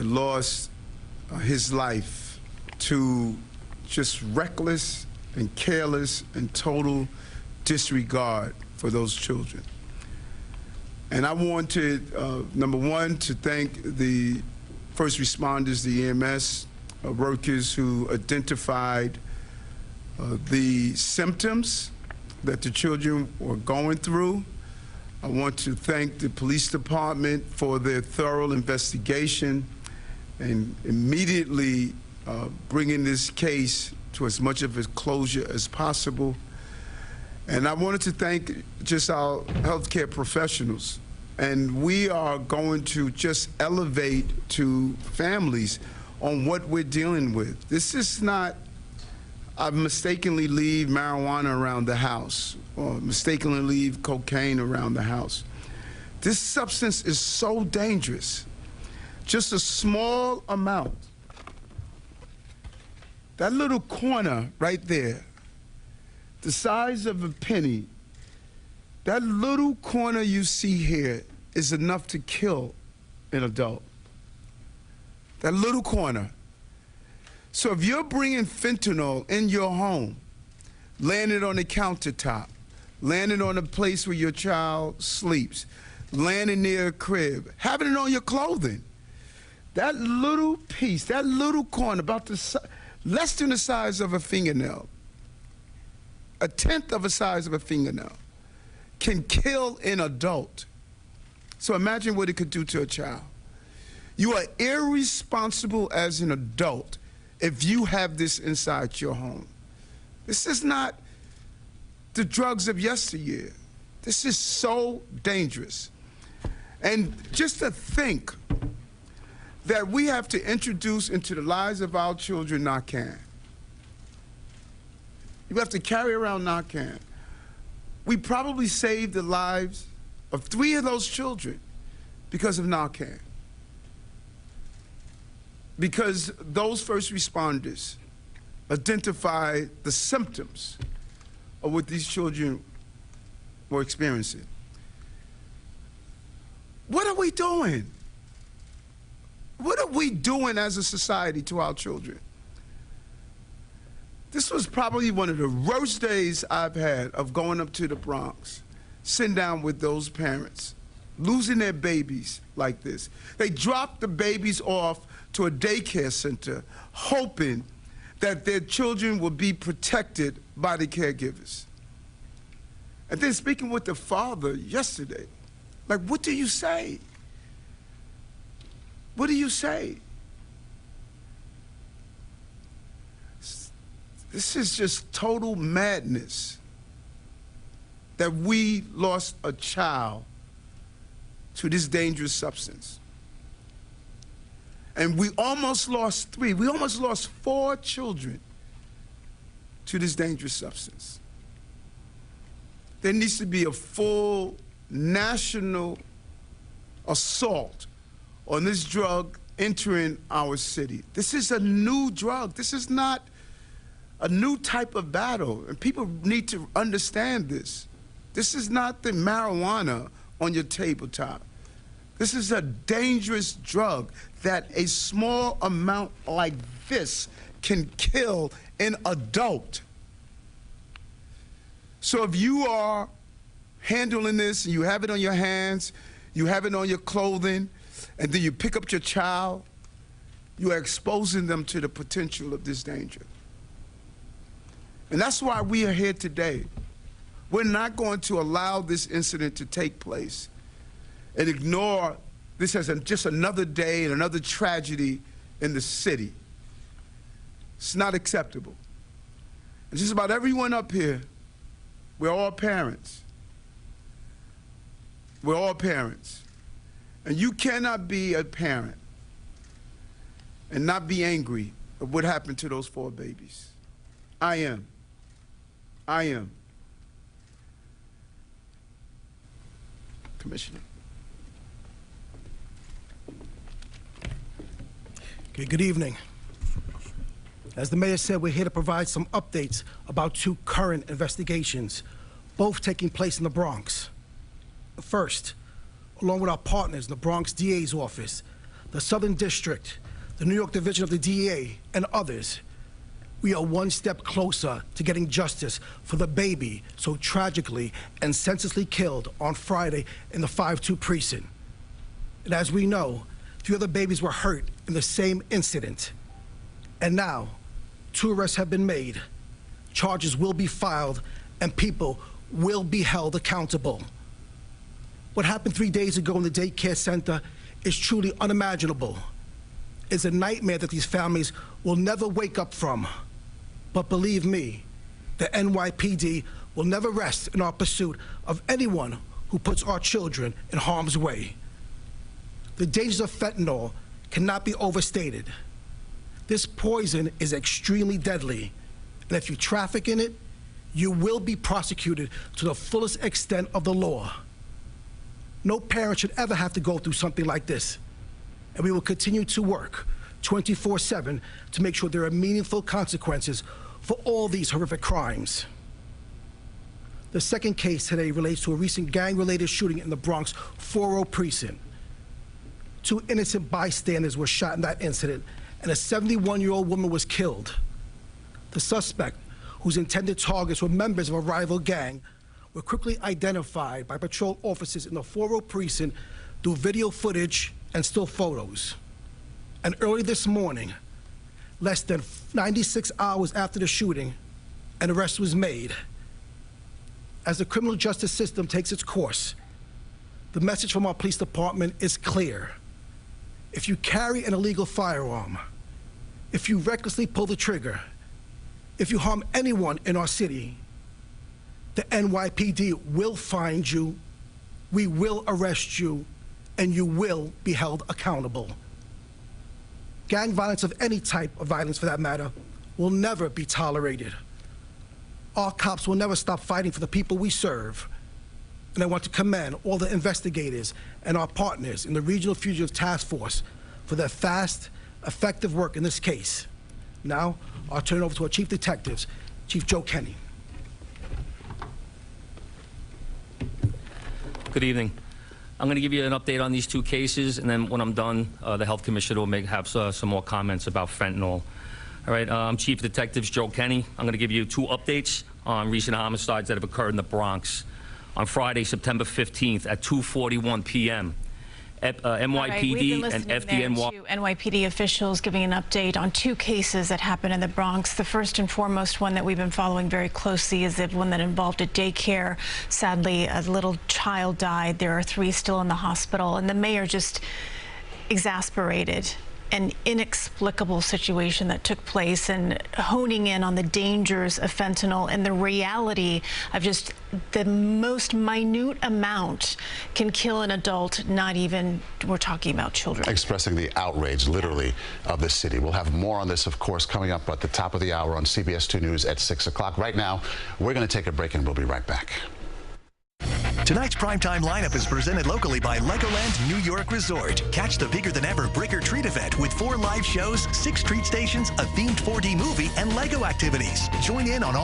that lost his life to just reckless and careless and total disregard for those children. And I wanted, number one, to thank the first responders, the EMS workers who identified the symptoms that the children were going through. I want to thank the police department for their thorough investigation and immediately bringing this case to as much of a closure as possible. And I wanted to thank just our healthcare professionals. And we are going to just elevate to families on what we're dealing with. This is not, I mistakenly leave marijuana around the house or mistakenly leave cocaine around the house. This substance is so dangerous. Just a small amount. That little corner right there, the size of a penny, that little corner you see here is enough to kill an adult. That little corner. So if you're bringing fentanyl in your home, laying it on the countertop, laying it on a place where your child sleeps, laying it near a crib, having it on your clothing, that little piece, that little corner, about less than the size of a fingernail, a tenth of the size of a fingernail, can kill an adult. So imagine what it could do to a child. You are irresponsible as an adult if you have this inside your home. This is not the drugs of yesteryear. This is so dangerous. And just to think that we have to introduce into the lives of our children Narcan. You have to carry around Narcan. We probably saved the lives of 3 of those children because of Narcan. Because those first responders identified the symptoms of what these children were experiencing. What are we doing? What are we doing as a society to our children? This was probably one of the worst days I've had of going up to the Bronx, sitting down with those parents, losing their babies like this. They dropped the babies off to a daycare center, hoping that their children will be protected by the caregivers. And then speaking with the father yesterday, like, what do you say? What do you say? This is just total madness that we lost a child to this dangerous substance. And we almost lost 3. We almost lost 4 children to this dangerous substance. There needs to be a full national assault on this drug entering our city. This is a new drug. This is not a new type of battle, and people need to understand this. This is not the marijuana on your tabletop. This is a dangerous drug that a small amount like this can kill an adult. So if you are handling this and you have it on your hands, you have it on your clothing, and then you pick up your child, you are exposing them to the potential of this danger. And that's why we are here today. We're not going to allow this incident to take place and ignore this as just another day and another tragedy in the city. It's not acceptable. And just about everyone up here, we're all parents. We're all parents. And you cannot be a parent and not be angry at what happened to those 4 babies. I am. I am. Commissioner. Okay, good evening. As the mayor said, we're here to provide some updates about 2 current investigations, both taking place in the Bronx. First, along with our partners in the Bronx DA's office, the Southern District, the New York Division of the DEA, and others, we are one step closer to getting justice for the baby so tragically and senselessly killed on Friday in the 5-2 precinct. And as we know, 3 other babies were hurt in the same incident. And now, 2 arrests have been made, charges will be filed, and people will be held accountable. What happened 3 days ago in the daycare center is truly unimaginable. It's a nightmare that these families will never wake up from. But believe me, the NYPD will never rest in our pursuit of anyone who puts our children in harm's way. The dangers of fentanyl cannot be overstated. This poison is extremely deadly, and if you traffic in it, you will be prosecuted to the fullest extent of the law. No parent should ever have to go through something like this, and we will continue to work 24/7 to make sure there are meaningful consequences for all these horrific crimes. The second case today relates to a recent gang-related shooting in the Bronx 4-0 precinct. 2 innocent bystanders were shot in that incident, and a 71-year-old woman was killed. The suspect, whose intended targets were members of a rival gang, were quickly identified by patrol officers in the 4-0 precinct through video footage and still photos. And early this morning, less than 96 hours after the shooting, an arrest was made. As the criminal justice system takes its course, the message from our police department is clear. If you carry an illegal firearm, if you recklessly pull the trigger, if you harm anyone in our city, the NYPD will find you, we will arrest you, and you will be held accountable. Gang violence of any type of violence, for that matter, will never be tolerated. Our cops will never stop fighting for the people we serve. And I want to commend all the investigators and our partners in the Regional Fugitive Task Force for their fast, effective work in this case. Now, I'll turn it over to our Chief Detectives, Chief Joe Kenny. Good evening. I'm going to give you an update on these 2 cases, and then when I'm done, the Health Commissioner will have some more comments about fentanyl. All right, I'm Chief Detectives Joe Kenny. I'm going to give you 2 updates on recent homicides that have occurred in the Bronx. On Friday, September 15th at 2:41 p.m., NYPD and FDNY. NYPD officials giving an update on 2 cases that happened in the Bronx. The first and foremost one that we've been following very closely is the one that involved a daycare. Sadly, a little child died. There are 3 still in the hospital, and the mayor just exasperated an inexplicable situation that took place and honing in on the dangers of fentanyl and the reality of just the most minute amount can kill an adult, not even, we're talking about children. Expressing the outrage, literally, of the city. We'll have more on this, of course, coming up at the top of the hour on CBS 2 News at 6 o'clock. Right now, we're going to take a break and we'll be right back. Tonight's primetime lineup is presented locally by Legoland New York Resort. Catch the bigger-than-ever Brick or Treat event with 4 live shows, 6 treat stations, a themed 4D movie, and Lego activities. Join in on all